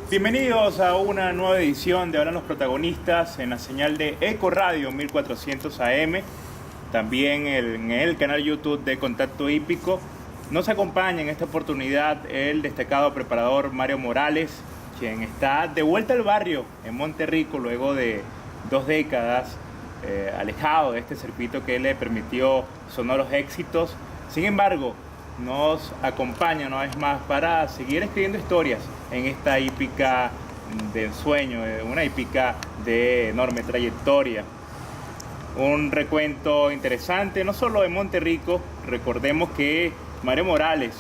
Bienvenidos a una nueva edición de Hablan los Protagonistas en la señal de Eco Radio 1400 AM, también en el canal YouTube de Contacto Hípico. Nos acompaña en esta oportunidad el destacado preparador Mario Morales, quien está de vuelta al barrio en Monterrico luego de 2 décadas alejado de este circuito que le permitió sonoros éxitos. Sin embargo, nos acompaña una vez más para seguir escribiendo historias en esta hípica de ensueño, una hípica de enorme trayectoria. Un recuento interesante, no solo de Monterrico. Recordemos que Mario Morales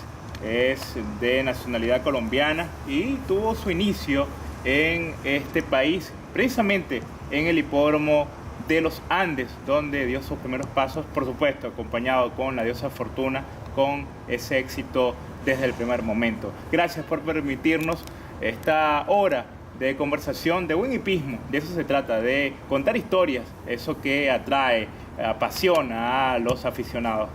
es de nacionalidad colombiana y tuvo su inicio en este país, precisamente en el hipódromo de los Andes, donde dio sus primeros pasos, por supuesto, acompañado con la diosa Fortuna, con ese éxito desde el primer momento. Gracias por permitirnos esta hora de conversación, de buen hipismo. De eso se trata, de contar historias, eso que atrae, apasiona a los aficionados.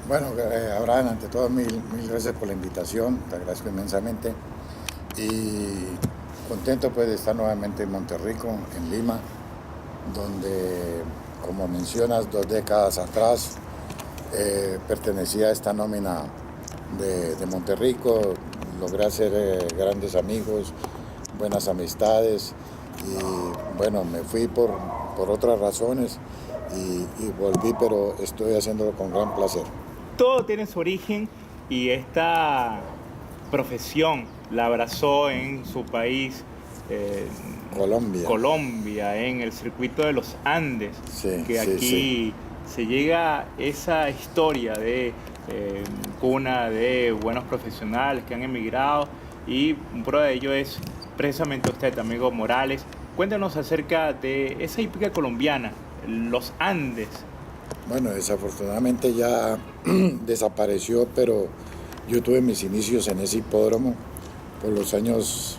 Bueno, Abraham, ante todo, mil gracias por la invitación, te agradezco inmensamente y contento pues de estar nuevamente en Monterrico, en Lima, donde, como mencionas, 2 décadas atrás pertenecía a esta nómina de Monterrico. Logré hacer grandes amigos, buenas amistades y bueno, me fui por otras razones y volví, pero estoy haciéndolo con gran placer. Todo tiene su origen y esta profesión la abrazó en su país, Colombia, en el circuito de los Andes, sí, que sí, aquí sí. se llega esa historia de cuna de buenos profesionales que han emigrado, y un prueba de ello es precisamente usted, amigo Morales. Cuéntanos acerca de esa hípica colombiana, los Andes. Bueno, desafortunadamente ya desapareció, pero yo tuve mis inicios en ese hipódromo por los años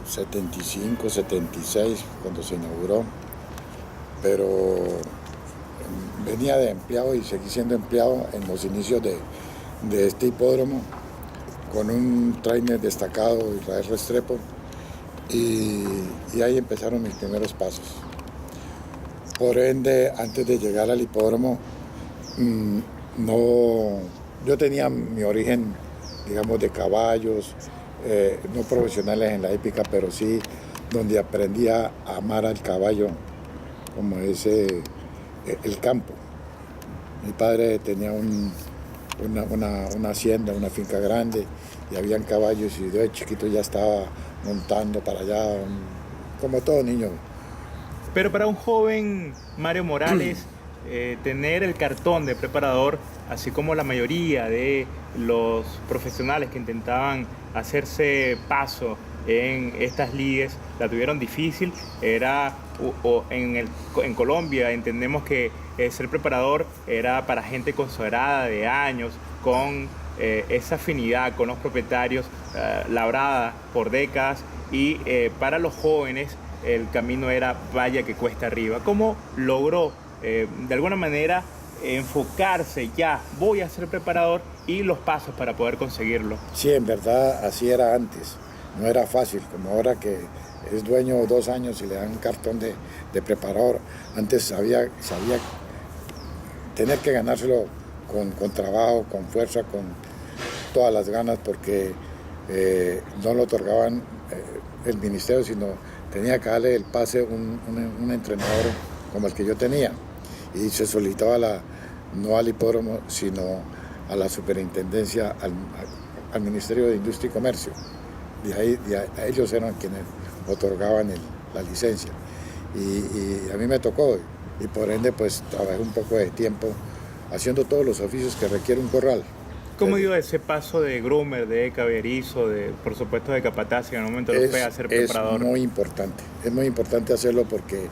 75, 76, cuando se inauguró, pero venía de empleado y seguí siendo empleado en los inicios de este hipódromo con un trainer destacado, Israel Restrepo, y ahí empezaron mis primeros pasos. Por ende, antes de llegar al hipódromo, yo tenía mi origen, digamos, de caballos, no profesionales en la hípica, pero sí donde aprendí a amar al caballo, como es el campo. Mi padre tenía una hacienda, una finca grande, y habían caballos, y yo de chiquito ya estaba montando para allá, como todo niño. Pero para un joven Mario Morales, tener el cartón de preparador, así como la mayoría de los profesionales que intentaban hacerse paso en estas ligas, la tuvieron difícil. En Colombia entendemos que ser preparador era para gente consagrada de años, con esa afinidad con los propietarios, labrada por décadas, y para los jóvenes el camino era vaya que cuesta arriba. ¿Cómo logró de alguna manera enfocarse, ya voy a ser preparador, y los pasos para poder conseguirlo? Sí, en verdad así era antes, no era fácil como ahora que es dueño 2 años y le dan un cartón de preparador. Antes sabía tener que ganárselo con trabajo, con fuerza, con todas las ganas, porque no lo otorgaban el ministerio, sino tenía que darle el pase un entrenador como el que yo tenía, y se solicitaba no al hipódromo, sino a la superintendencia, al Ministerio de Industria y Comercio. Ellos eran quienes otorgaban la licencia, y a mí me tocó, y por ende pues trabajé un poco de tiempo haciendo todos los oficios que requiere un corral. ¿Cómo dio ese paso de groomer, de caballerizo, por supuesto de capataz, y en el momento lo fue a ser preparador? Es muy importante hacerlo, porque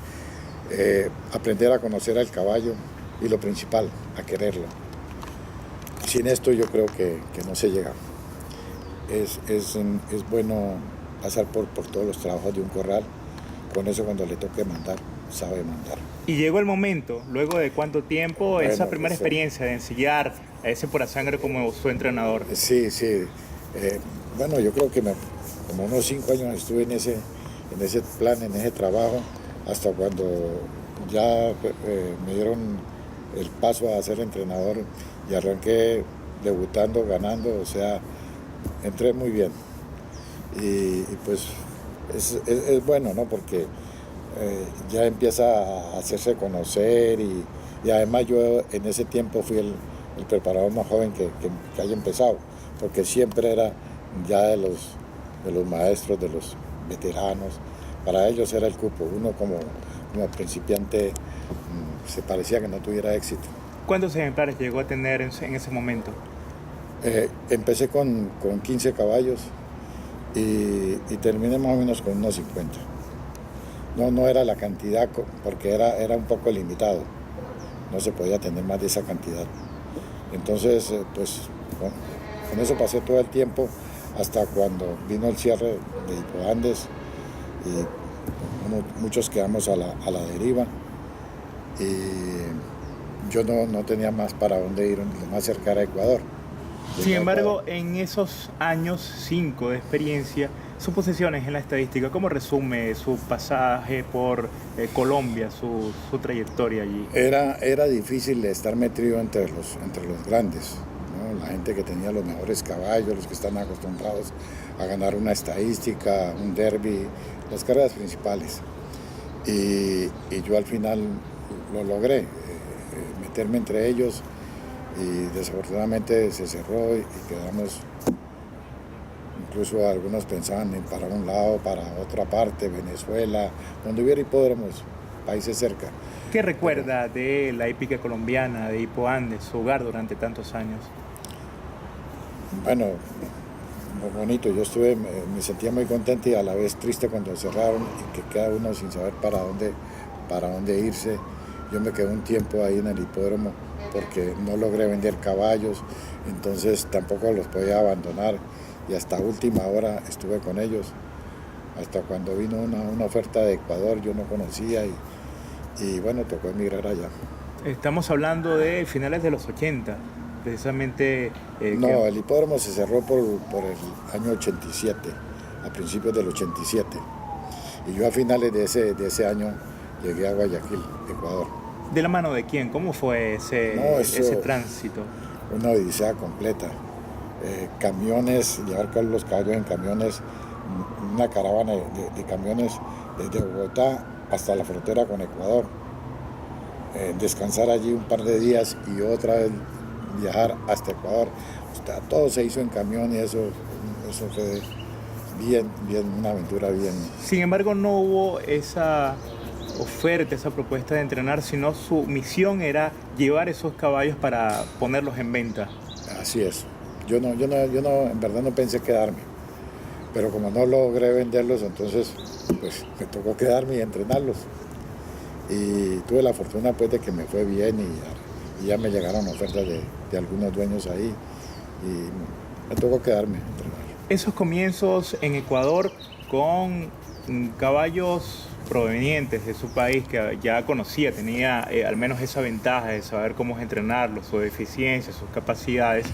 aprender a conocer al caballo, y lo principal, a quererlo. Sin esto yo creo que no se llega. Es bueno pasar por todos los trabajos de un corral. Con eso, cuando le toque mandar, sabe mandar. Y llegó el momento, luego de cuánto tiempo, bueno, esa primera experiencia de ensillar a ese pura sangre como su entrenador. Sí. Bueno, yo creo que como unos 5 años estuve en ese plan, en ese trabajo, hasta cuando ya me dieron el paso a ser entrenador y arranqué debutando, ganando, o sea, entré muy bien. Y pues es bueno, ¿no? Porque ya empieza a hacerse conocer y además yo en ese tiempo fui el preparador más joven que haya empezado, porque siempre era ya de los maestros, de los veteranos, para ellos era el cupo. Uno como principiante se parecía que no tuviera éxito. ¿Cuántos ejemplares llegó a tener en ese momento? Empecé con 15 caballos y terminé más o menos con unos 50. No era la cantidad, porque era un poco limitado, no se podía tener más de esa cantidad. Entonces, pues con eso pasé todo el tiempo hasta cuando vino el cierre de Hipoandes y muchos quedamos a la deriva y yo no tenía más para dónde ir, lo más cerca era Ecuador. Sin embargo, en esos años 5 de experiencia, sus posiciones en la estadística, ¿cómo resume su pasaje por Colombia, su trayectoria allí? Era difícil estar metido entre los grandes, ¿no? La gente que tenía los mejores caballos, los que están acostumbrados a ganar una estadística, un derby, las carreras principales. Y yo al final lo logré, meterme entre ellos, y desafortunadamente se cerró y quedamos, incluso algunos pensaban en para un lado, para otra parte, Venezuela, donde hubiera hipódromos, países cerca. ¿Qué recuerda de la hípica colombiana, de Hipoandes, su hogar durante tantos años? Bueno, muy bonito, yo me sentía muy contento y a la vez triste cuando cerraron y que queda uno sin saber para dónde irse. Yo me quedé un tiempo ahí en el hipódromo porque no logré vender caballos, entonces tampoco los podía abandonar y hasta última hora estuve con ellos, hasta cuando vino una oferta de Ecuador, yo no conocía y bueno, tocó emigrar allá. Estamos hablando de finales de los 80, precisamente. No, el hipódromo se cerró por el año 87, a principios del 87, y yo a finales de ese año llegué a Guayaquil, Ecuador. ¿De la mano de quién? ¿Cómo fue ese tránsito? Una odisea completa. Camiones, llevar los caballos en camiones, una caravana de camiones desde Bogotá hasta la frontera con Ecuador. Descansar allí un par de días y otra vez viajar hasta Ecuador. O sea, todo se hizo en camión y eso fue bien, una aventura bien. Sin embargo, no hubo esa oferta, esa propuesta de entrenar, sino su misión era llevar esos caballos para ponerlos en venta. Así es. Yo no, en verdad no pensé quedarme, pero como no logré venderlos, entonces pues me tocó quedarme y entrenarlos. Y tuve la fortuna pues de que me fue bien y ya me llegaron ofertas de algunos dueños ahí y me tocó quedarme. Esos comienzos en Ecuador con caballos provenientes de su país que ya conocía, tenía al menos esa ventaja de saber cómo entrenarlos, su eficiencia, sus capacidades.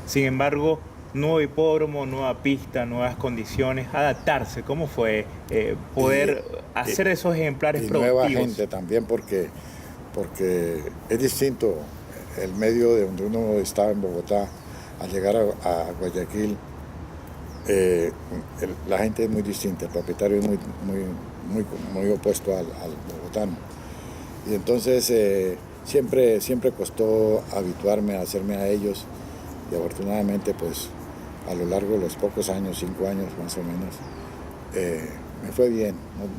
Sin embargo, nuevo hipódromo, nueva pista, nuevas condiciones, adaptarse. ¿Cómo fue poder hacer esos ejemplares productivos? Nueva gente también, porque es distinto el medio de donde uno estaba en Bogotá al llegar a Guayaquil. La gente es muy distinta, el propietario es muy opuesto al bogotano. Y entonces siempre costó habituarme a hacerme a ellos y afortunadamente pues a lo largo de los pocos años, 5 años más o menos, me fue bien,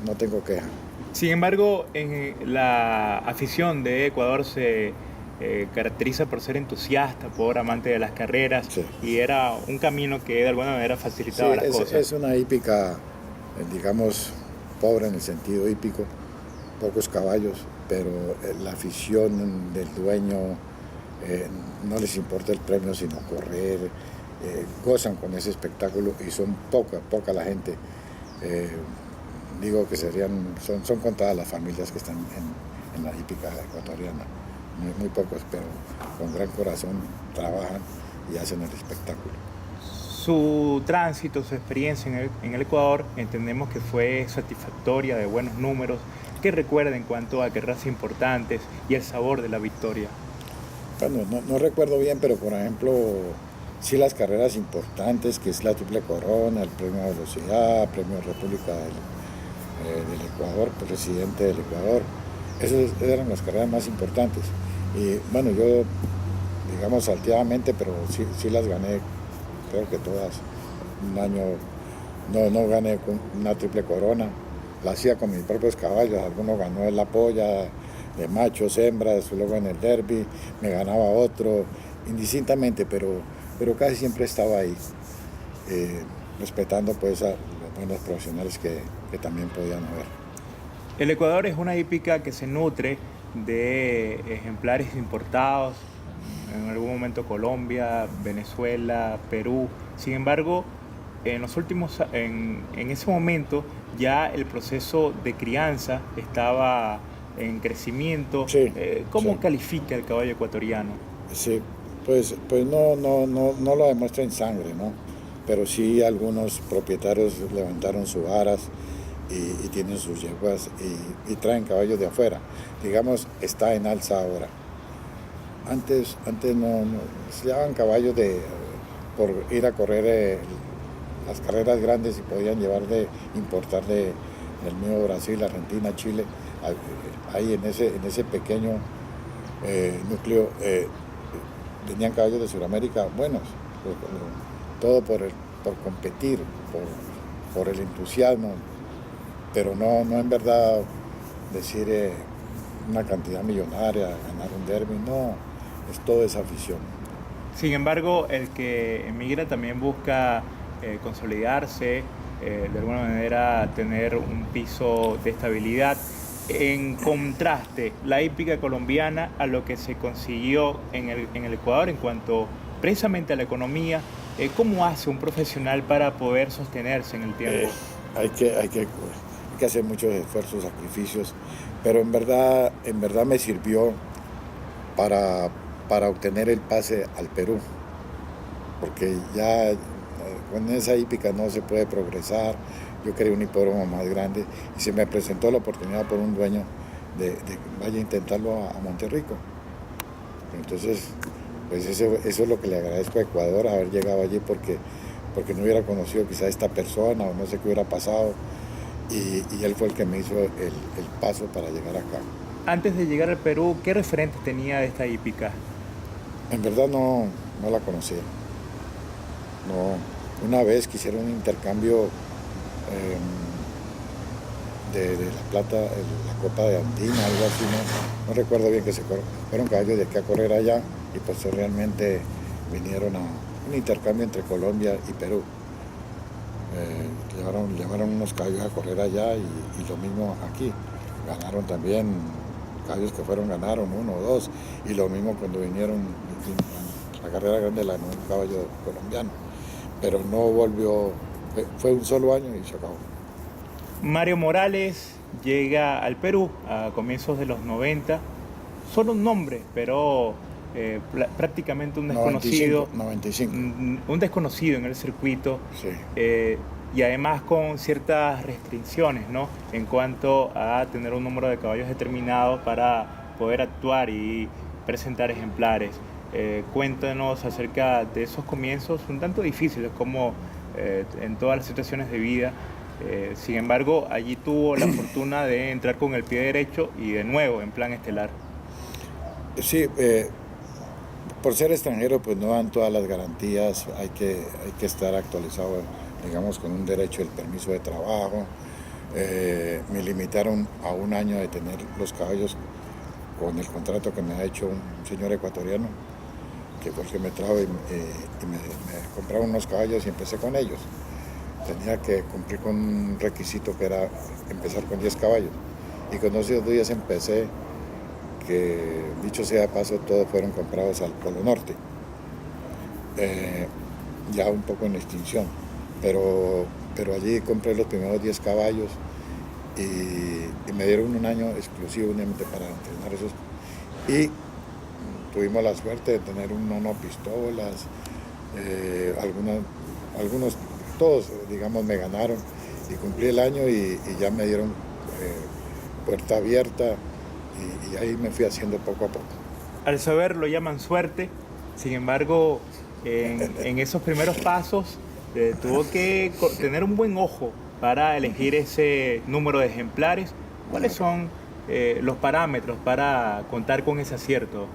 no tengo queja. Sin embargo, la afición de Ecuador se caracteriza por ser entusiasta, por amante de las carreras, sí. Y era un camino que de alguna manera facilitaba las cosas. Es una hípica, digamos, pobre en el sentido hípico, pocos caballos, pero la afición del dueño no les importa el premio sino correr, gozan con ese espectáculo y son poca la gente. Digo que son contadas las familias que están en la hípica ecuatoriana. Muy pocos, pero con gran corazón trabajan y hacen el espectáculo. Su tránsito, su experiencia en el Ecuador, entendemos que fue satisfactoria, de buenos números. ¿Qué recuerda en cuanto a carreras importantes y el sabor de la victoria? Bueno, no recuerdo bien, pero por ejemplo, sí las carreras importantes, que es la Triple Corona, el Premio de Velocidad, Premio República del Ecuador, presidente del Ecuador, esas eran las carreras más importantes. Y bueno, yo, digamos, salteadamente, pero sí las gané, creo que todas. Un año no gané con una Triple Corona, la hacía con mis propios caballos, algunos ganó en la polla, de machos, hembras, luego en el derby, me ganaba otro, indistintamente, pero casi siempre estaba ahí, respetando pues a los buenos profesionales que también podían haber. El Ecuador es una hípica que se nutre de ejemplares importados, en algún momento Colombia, Venezuela, Perú. Sin embargo, en ese momento ya el proceso de crianza estaba en crecimiento. Sí, ¿Cómo sí. califica el caballo ecuatoriano? Sí, pues no lo demuestra en sangre, ¿no? Pero sí algunos propietarios levantaron sus aras y tienen sus yeguas y traen caballos de afuera. Digamos, está en alza ahora. Antes no se llevaban caballos por ir a correr las carreras grandes y podían importar del mismo Brasil, Argentina, Chile, ahí en ese pequeño núcleo. Venían caballos de Sudamérica buenos, todo por competir, por el entusiasmo, pero no en verdad decir una cantidad millonaria, ganar un derby, no, es toda esa afición. Sin embargo, el que emigra también busca consolidarse, de alguna manera tener un piso de estabilidad. En contraste, la hípica colombiana a lo que se consiguió en el Ecuador en cuanto precisamente a la economía, ¿cómo hace un profesional para poder sostenerse en el tiempo? Hay que hacer muchos esfuerzos, sacrificios, pero en verdad me sirvió para obtener el pase al Perú, porque ya con esa hípica no se puede progresar. Yo quería un hipódromo más grande y se me presentó la oportunidad por un dueño de vaya a intentarlo a Monterrico. Entonces, pues eso es lo que le agradezco a Ecuador, haber llegado allí porque no hubiera conocido quizá a esta persona o no sé qué hubiera pasado y él fue el que me hizo el paso para llegar acá. Antes de llegar al Perú, ¿qué referentes tenía de esta hípica? En verdad no la conocía. No, una vez quisieron un intercambio de la plata, la Copa de Andina, algo así, no recuerdo bien que fueron caballos de aquí a correr allá y posteriormente vinieron a un intercambio entre Colombia y Perú. Llevaron unos caballos a correr allá y lo mismo aquí. Ganaron también, caballos que ganaron 1 o 2 y lo mismo cuando vinieron la carrera grande la ganó un caballo colombiano, pero no volvió, fue un solo año y se acabó. Mario Morales llega al Perú a comienzos de los 90, solo un nombre, pero prácticamente un desconocido. 95. Un desconocido en el circuito. Sí. Y además con ciertas restricciones, ¿no? En cuanto a tener un número de caballos determinado para poder actuar y presentar ejemplares. Cuéntanos acerca de esos comienzos un tanto difíciles como en todas las situaciones de vida. Sin embargo, allí tuvo la fortuna de entrar con el pie derecho y de nuevo en plan estelar. Sí, por ser extranjero pues no dan todas las garantías, hay que estar actualizado, digamos, con un derecho del permiso de trabajo. Me limitaron a 1 año de tener los caballos con el contrato que me ha hecho un señor ecuatoriano, que fue el que me trajo y me compraba unos caballos y empecé con ellos. Tenía que cumplir con un requisito que era empezar con 10 caballos. Y con esos 10 empecé, que dicho sea de paso, todos fueron comprados al Polo Norte. Ya un poco en extinción. Pero allí compré los primeros 10 caballos y me dieron 1 año exclusivo únicamente para entrenar esos. Y tuvimos la suerte de tener un monopistolas, algunos, todos, digamos, me ganaron y cumplí el año y ya me dieron puerta abierta y ahí me fui haciendo poco a poco. Al saber lo llaman suerte, sin embargo, en esos primeros pasos tuvo que tener un buen ojo para elegir ese número de ejemplares. ¿Cuáles son los parámetros para contar con ese acierto?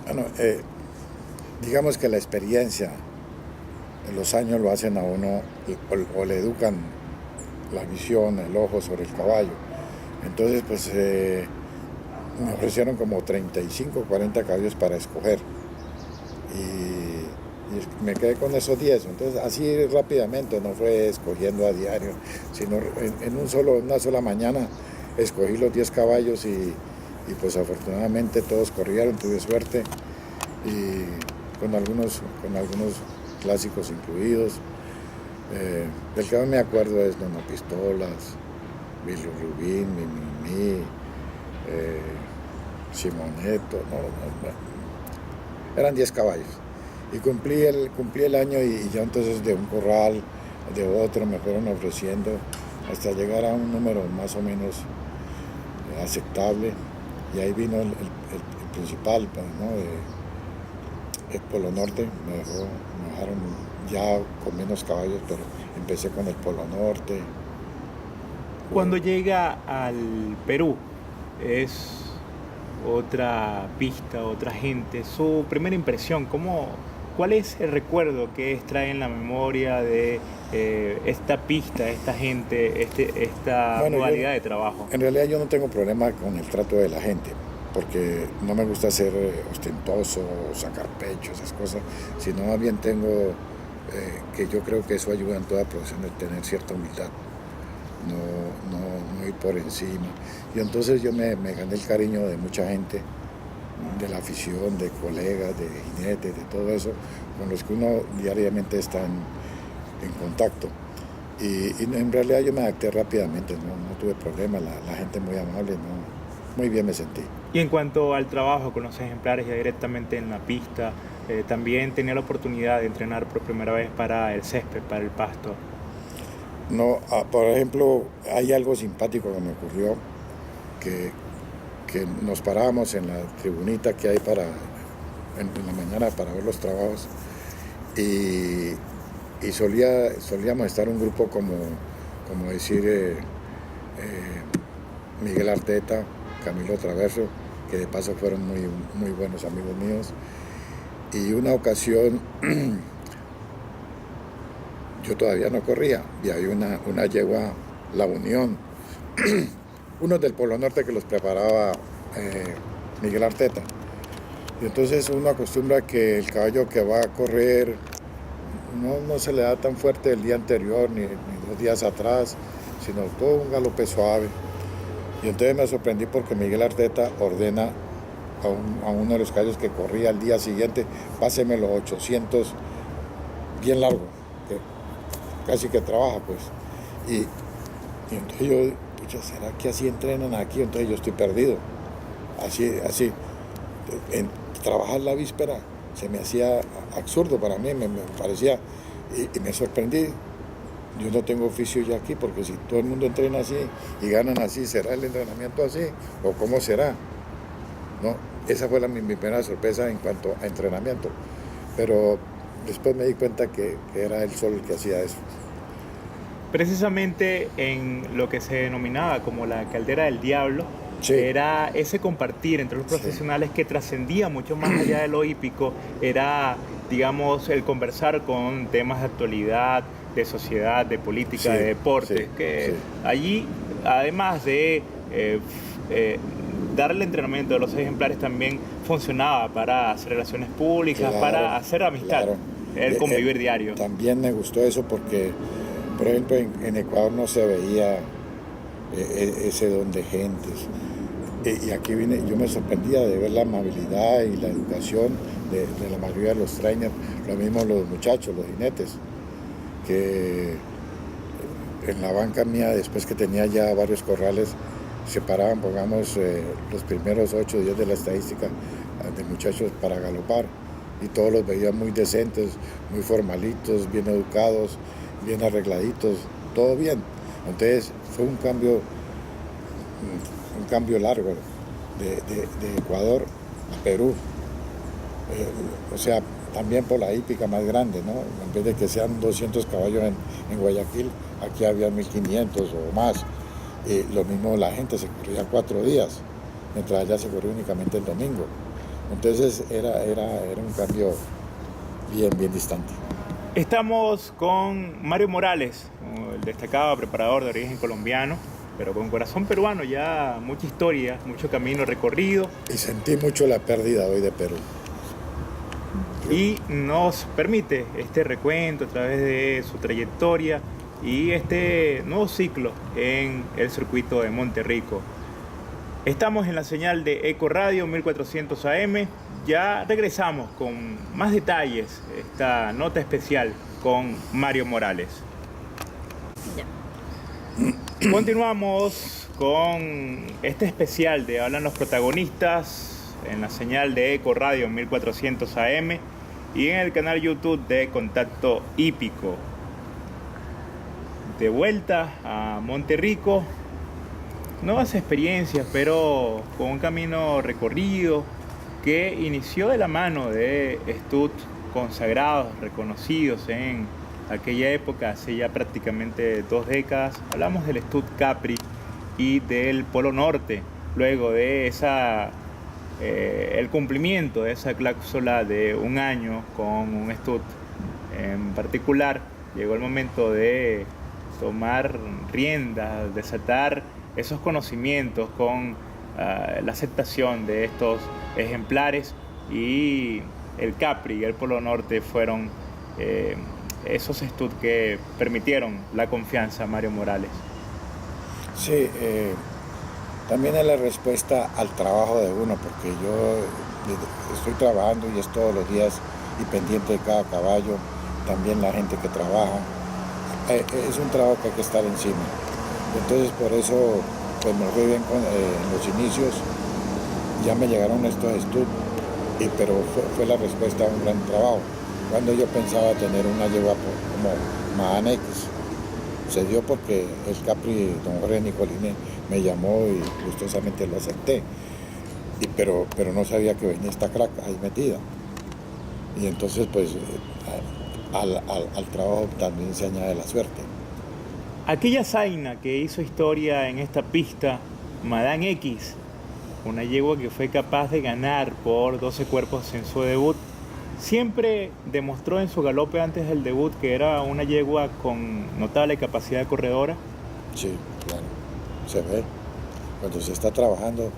Bueno, digamos que la experiencia, los años lo hacen a uno o le educan la visión, el ojo sobre el caballo. Entonces, pues me ofrecieron como 35, 40 caballos para escoger. Y me quedé con esos 10. Entonces, así rápidamente, no fue escogiendo a diario, sino en una sola mañana escogí los 10 caballos y pues afortunadamente todos corrieron, tuve suerte y con algunos clásicos incluidos. Del que no me acuerdo es Dono Pistolas, Bilirrubín, Mimimi, Simoneto, eran 10 caballos. Y cumplí el año y ya entonces de un corral, de otro me fueron ofreciendo hasta llegar a un número más o menos aceptable. Y ahí vino el principal, ¿no? El Polo Norte, me dejaron ya con menos caballos, pero empecé con el Polo Norte. Cuando llega al Perú, es otra pista, otra gente. Su primera impresión, ¿cuál es el recuerdo que extrae en la memoria de esta pista, esta gente, esta modalidad de trabajo? En realidad yo no tengo problema con el trato de la gente, porque no me gusta ser ostentoso, sacar pecho, esas cosas, sino más bien tengo que yo creo que eso ayuda en toda profesión, el tener cierta humildad, no ir por encima. Y entonces yo me gané el cariño de mucha gente, de la afición, de colegas, de jinetes, de todo eso, con los que uno diariamente está en contacto. Y en realidad yo me adapté rápidamente, no tuve problemas, la gente muy amable, muy bien me sentí. Y en cuanto al trabajo con los ejemplares ya directamente en la pista, también tenía la oportunidad de entrenar por primera vez para el césped, para el pasto. No, por ejemplo, hay algo simpático que me ocurrió, que nos parábamos en la tribunita que hay en la mañana para ver los trabajos y solíamos estar un grupo como decir Miguel Arteta, Camilo Traverso, que de paso fueron muy, muy buenos amigos míos. Y una ocasión yo todavía no corría y había una yegua, La Unión, unos del Polo Norte que los preparaba Miguel Arteta. Y entonces uno acostumbra que el caballo que va a correr no se le da tan fuerte el día anterior ni 2 días atrás, sino todo un galope suave. Y entonces me sorprendí porque Miguel Arteta ordena a uno de los caballos que corría al día siguiente, páseme los 800 bien largo, que casi que trabaja pues. Y entonces yo, pucha, ¿será que así entrenan aquí? Entonces yo estoy perdido. Así, trabajar la víspera se me hacía absurdo para mí, me parecía, y me sorprendí. Yo no tengo oficio ya aquí, porque si todo el mundo entrena así y ganan así, ¿será el entrenamiento así? ¿O cómo será? ¿No? Esa fue mi primera sorpresa en cuanto a entrenamiento. Pero después me di cuenta que era el sol el que hacía eso. Precisamente en lo que se denominaba como la caldera del diablo, sí, era ese compartir entre los profesionales, sí, que trascendía mucho más allá de lo hípico, era, digamos, el conversar con temas de actualidad, de sociedad, de política, sí, de deporte, sí, que sí, allí, además de darle entrenamiento a los ejemplares, también funcionaba para hacer relaciones públicas, claro, para hacer amistad, claro, el convivir diario. También me gustó eso porque, por ejemplo, en Ecuador no se veía ese don de gentes. Y aquí yo me sorprendía de ver la amabilidad y la educación de la mayoría de los trainers, lo mismo los muchachos, los jinetes, que en la banca mía, después que tenía ya varios corrales, se paraban, pongamos, los primeros 8 o 10 de la estadística de muchachos para galopar. y todos los veía muy decentes, muy formalitos, bien educados, bien arregladitos, todo bien. Entonces fue un cambio largo de Ecuador a Perú. O sea, también por la hípica más grande, ¿no? En vez de que sean 200 caballos en Guayaquil, aquí había 1500 o más. Lo mismo la gente se corría 4 días, mientras allá se corría únicamente el domingo. Entonces era un cambio bien distante. Estamos con Mario Morales, el destacado preparador de origen colombiano, pero con corazón peruano, ya mucha historia, mucho camino recorrido. Y sentí mucho la pérdida hoy de Perú. Y nos permite este recuento a través de su trayectoria y este nuevo ciclo en el circuito de Monterrico. Estamos en la señal de Eco Radio 1400 AM. Ya regresamos con más detalles, esta nota especial con Mario Morales. Ya. Continuamos con este especial de Hablan los Protagonistas en la señal de Eco Radio 1400 AM y en el canal YouTube de Contacto Hípico. De vuelta a Monterrico, nuevas experiencias, pero con un camino recorrido que inició de la mano de stud consagrados, reconocidos en aquella época, hace ya prácticamente 2 décadas. Hablamos del stud Capri y del Polo Norte, luego de el cumplimiento de esa cláusula de 1 año con un stud en particular. Llegó el momento de tomar riendas, desatar esos conocimientos con la aceptación de estos ejemplares, y el Capri y el Polo Norte fueron esos stud que permitieron la confianza a Mario Morales. Sí, también es la respuesta al trabajo de uno, porque yo estoy trabajando y es todos los días y pendiente de cada caballo, también la gente que trabaja. Es un trabajo que hay que estar encima. Entonces por eso pues me fue bien en los inicios, ya me llegaron estos stud, pero fue la respuesta a un gran trabajo. Cuando yo pensaba tener una yegua como Mahana X, se dio porque el Capri, don Jorge Nicolini, me llamó y gustosamente lo acepté, pero no sabía que venía esta crack ahí metida. Y entonces pues al trabajo también se añade la suerte. Aquella zaina que hizo historia en esta pista, Madame X, una yegua que fue capaz de ganar por 12 cuerpos en su debut, siempre demostró en su galope antes del debut que era una yegua con notable capacidad corredora. Sí, claro, se ve. Cuando se está trabajando,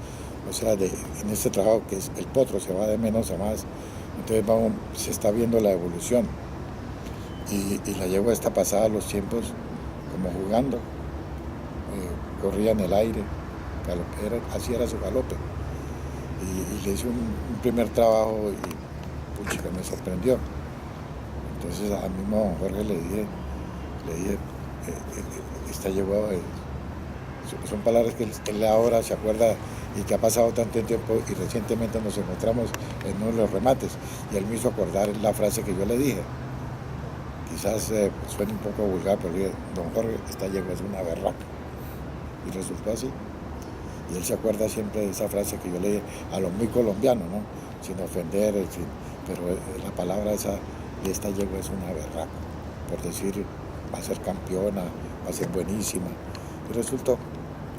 o sea, en este trabajo que es el potro, se va de menos a más, entonces se está viendo la evolución. Y la yegua está pasada a los tiempos como jugando, corría en el aire, así era su galope. Y le hice un primer trabajo y puchica, me sorprendió. Entonces a mismo Jorge le dije esta yegua, son palabras que él ahora se acuerda y que ha pasado tanto tiempo, y recientemente nos encontramos en uno de los remates y él me hizo acordar la frase que yo le dije. Quizás suene un poco vulgar, pero dije, don Jorge, esta yegua es una berraca. Y resultó así. Y él se acuerda siempre de esa frase que yo le dije, a lo muy colombiano, ¿no? Sin ofender, pero la palabra esa de esta yegua es una berraca. Por decir, va a ser campeona, va a ser buenísima. Y resultó.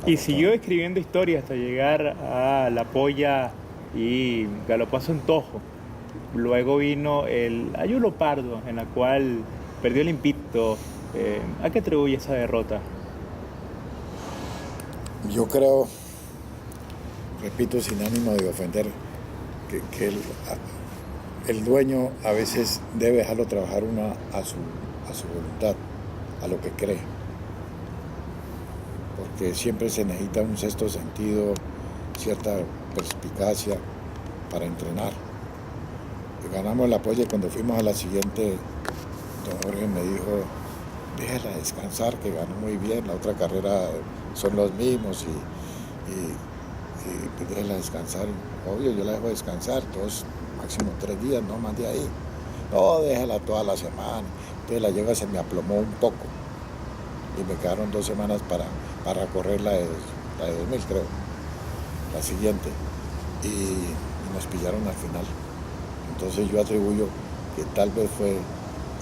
Y siguió escribiendo historia hasta llegar a La Polla y Galopazo en Tojo. Luego vino el Ayulo Pardo, en la cual perdió el invicto. ¿A qué atribuye esa derrota? Yo creo, repito sin ánimo de ofender, que el dueño a veces debe dejarlo trabajar a su voluntad, a lo que cree. Porque siempre se necesita un sexto sentido, cierta perspicacia para entrenar. Ganamos el apoyo y cuando fuimos a la siguiente, don Jorge me dijo, déjala descansar, que ganó muy bien, la otra carrera son los mismos y déjala descansar. Obvio, yo la dejo descansar, todos máximo 3 días, no más de ahí. No, déjala toda la semana. Entonces la yegua se me aplomó un poco y me quedaron 2 semanas para correr la de 2000, creo, la siguiente. Y nos pillaron al final. Entonces yo atribuyo que tal vez fue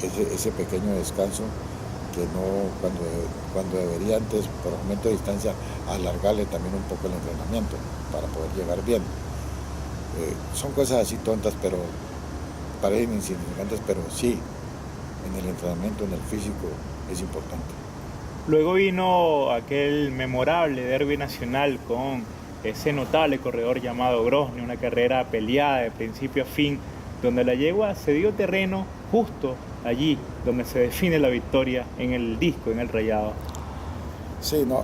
ese pequeño descanso que no, cuando debería antes, por aumento de distancia, alargarle también un poco el entrenamiento para poder llegar bien. Son cosas así tontas, pero parecen insignificantes, pero sí, en el entrenamiento, en el físico, es importante. Luego vino aquel memorable derbi nacional con ese notable corredor llamado Grozny, una carrera peleada de principio a fin, donde la yegua se dio terreno justo allí donde se define la victoria en el disco, en el rayado. Sí, no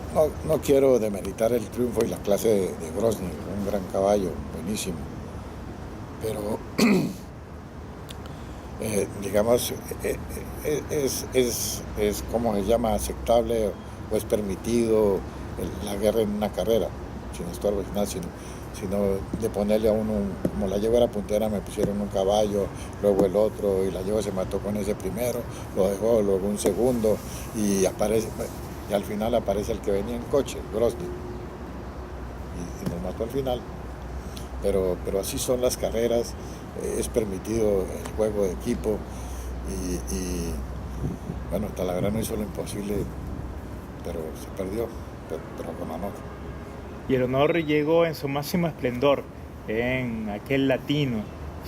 quiero demeritar el triunfo y la clase de Grozny, un gran caballo, buenísimo. Pero, digamos, es como se llama, aceptable o es permitido la guerra en una carrera, sin estorbo final, sino de ponerle a uno, como la yegua era puntera, me pusieron un caballo, luego el otro, y la yegua se mató con ese primero, lo dejó, luego un segundo, y al final aparece el que venía en coche, Grozny, y nos mató al final. Pero así son las carreras, es permitido el juego de equipo, y bueno, Talaverano hizo lo imposible, pero se perdió, pero con honor. Y el honor llegó en su máximo esplendor en aquel latino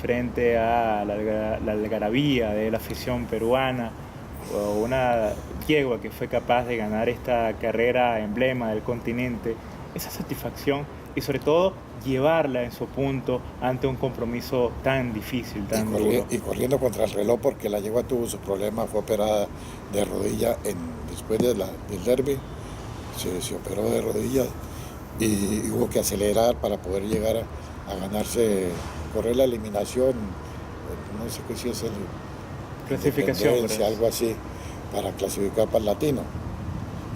frente a la algarabía de la afición peruana, o una yegua que fue capaz de ganar esta carrera emblema del continente. Esa satisfacción y sobre todo llevarla en su punto ante un compromiso tan difícil, tan duro. Y corriendo contra el reloj, porque la yegua tuvo su problema, fue operada de rodilla después del derbi, se operó de rodilla y hubo que acelerar para poder llegar a ganarse, correr la eliminación, no sé qué si es el Clasificación, algo así, para clasificar para el latino.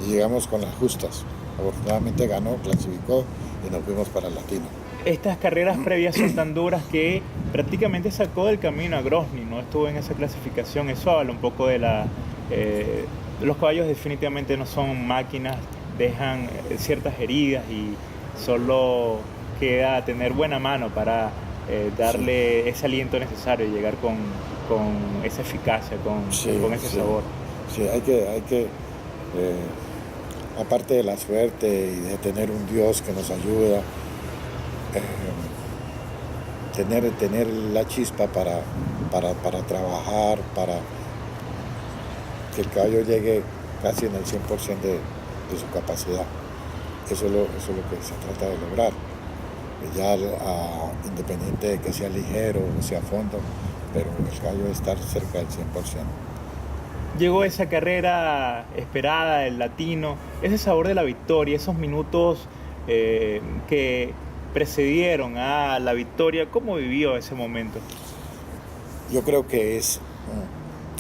Y llegamos con las justas. Afortunadamente ganó, clasificó y nos fuimos para el latino. Estas carreras previas son tan duras que prácticamente sacó del camino a Grozny, no estuvo en esa clasificación. Eso habla un poco de los caballos definitivamente no son máquinas, dejan ciertas heridas y solo queda tener buena mano para darle ese aliento necesario y llegar con esa eficacia, con ese sabor. Sí, hay que aparte de la suerte y de tener un Dios que nos ayuda, tener la chispa para trabajar, para que el caballo llegue casi en el 100% de su capacidad. Eso es lo que se trata de lograr. Ya independiente de que sea ligero o sea fondo, pero el caballo debe estar cerca del 100%. Llegó esa carrera esperada, el latino, ese sabor de la victoria, esos minutos que precedieron a la victoria. ¿Cómo vivió ese momento? Yo creo que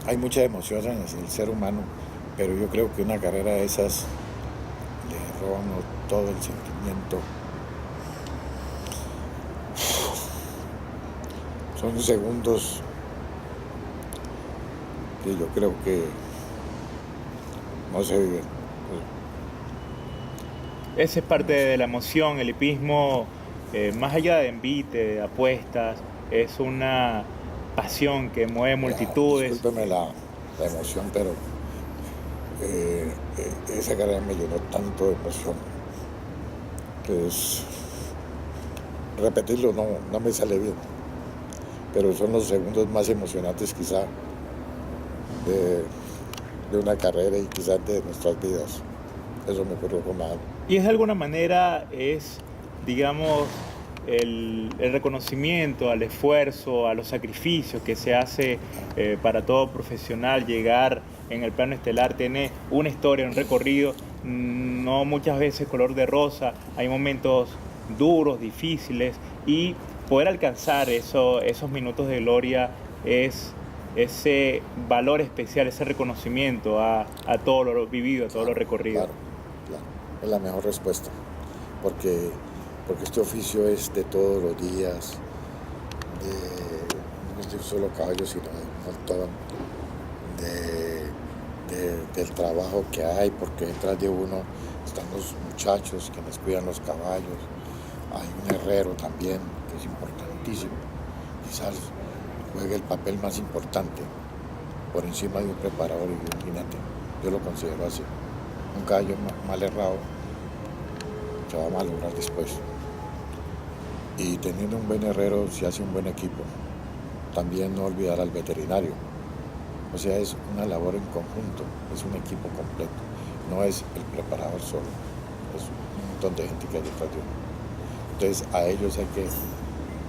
hay mucha emoción en el ser humano, pero yo creo que una carrera de esas le roba todo el sentimiento. Son segundos que yo creo que no se viven. Esa es parte de la emoción, el hipismo, más allá de envite, de apuestas, es una pasión que mueve multitudes. Discúlpeme la emoción, pero esa carrera me llenó tanto de emoción que repetirlo no me sale bien, pero son los segundos más emocionantes quizá de una carrera y quizás de nuestras vidas. Eso me ocurrió con la... Y es de alguna manera, digamos, el reconocimiento al esfuerzo, a los sacrificios que se hace para todo profesional. Llegar en el plano estelar tiene una historia, un recorrido, no muchas veces color de rosa, hay momentos duros, difíciles, y poder alcanzar esos minutos de gloria es ese valor especial, ese reconocimiento a todo lo vivido, a todo lo recorrido. Claro, es la mejor respuesta, porque este oficio es de todos los días, no de un solo caballo, sino de un montón del trabajo que hay, porque detrás de uno están los muchachos que les cuidan los caballos, hay un herrero también, que es importantísimo, quizás juegue el papel más importante por encima de un preparador y de un jinete. Yo lo considero así. Un caballo mal errado se va a malograr después. Y teniendo un buen herrero se hace un buen equipo. También no olvidar al veterinario. O sea, es una labor en conjunto, es un equipo completo. No es el preparador solo, es un montón de gente que hay detrás de uno. Entonces a ellos hay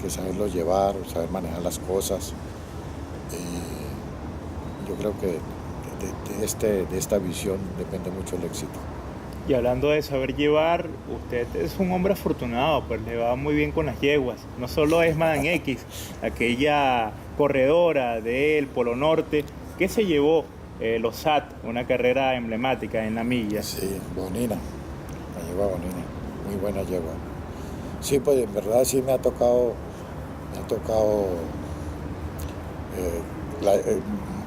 que saberlos llevar, saber manejar las cosas. Yo creo que de esta visión depende mucho el éxito. Y hablando de saber llevar, usted es un hombre afortunado, pues le va muy bien con las yeguas. No solo es Madame X, aquella corredora del Polo Norte que se llevó los SAT, una carrera emblemática en la milla. Sí, Bonina, la yegua Bonina, muy buena yegua. Sí, pues en verdad sí me ha tocado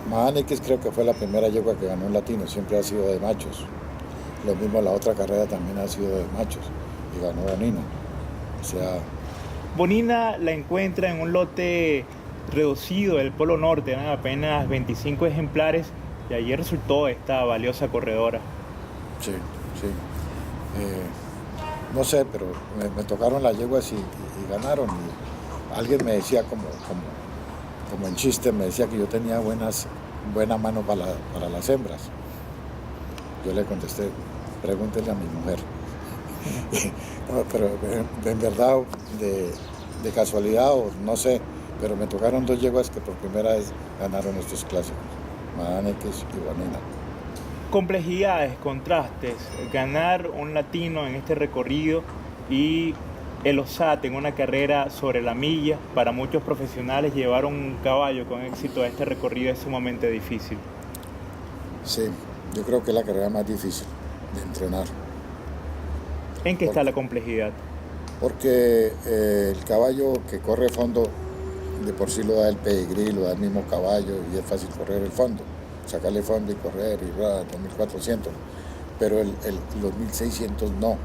Madame X creo que fue la primera yegua que ganó un latino, siempre ha sido de machos. Lo mismo la otra carrera también ha sido de machos y ganó Bonina. O sea, Bonina la encuentra en un lote reducido del Polo Norte, eran apenas 25 ejemplares y allí resultó esta valiosa corredora. Sí. No sé, pero me tocaron las yeguas y ganaron. Y alguien me decía como en chiste, me decía que yo tenía buena mano para las hembras. Yo le contesté, pregúntele a mi mujer. No, pero en verdad, de casualidad o no sé, pero me tocaron dos yeguas que por primera vez ganaron estos clásicos, Madame X y Bonina. Complejidades, contrastes, ganar un latino en este recorrido y el OSAT en una carrera sobre la milla, para muchos profesionales llevar un caballo con éxito a este recorrido es sumamente difícil. Sí, yo creo que es la carrera más difícil de entrenar. ¿En qué está la complejidad? Porque el caballo que corre fondo de por sí lo da el pedigrí, lo da el mismo caballo y es fácil correr el fondo, sacarle fondo y correr y 2400, pero los 1600 no.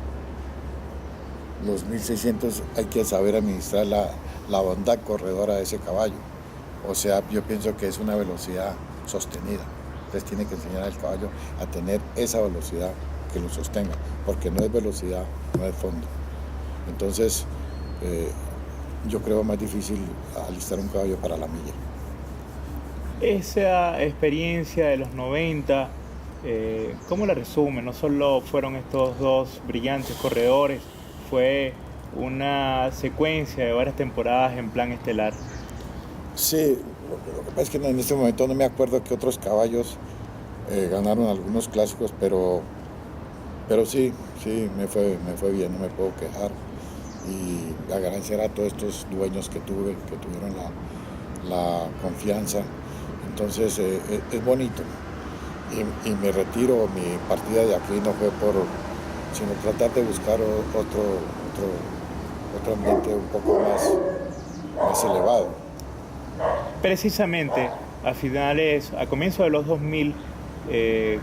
Los 1600 hay que saber administrar la bondad corredora de ese caballo. O sea, yo pienso que es una velocidad sostenida. Entonces tiene que enseñar al caballo a tener esa velocidad que lo sostenga, porque no es velocidad, no es fondo. Entonces, yo creo más difícil alistar un caballo para la milla. Esa experiencia de los 90, ¿cómo la resume? No solo fueron estos dos brillantes corredores, fue una secuencia de varias temporadas en plan estelar. Sí, lo que pasa es que en este momento no me acuerdo que otros caballos ganaron algunos clásicos, pero sí, me fue bien, no me puedo quejar. Y agradecer a todos estos dueños que tuvieron la confianza. Entonces es bonito. Y mi retiro, mi partida de aquí no fue sino tratar de buscar otro ambiente un poco más elevado. Precisamente a comienzos de los 2000,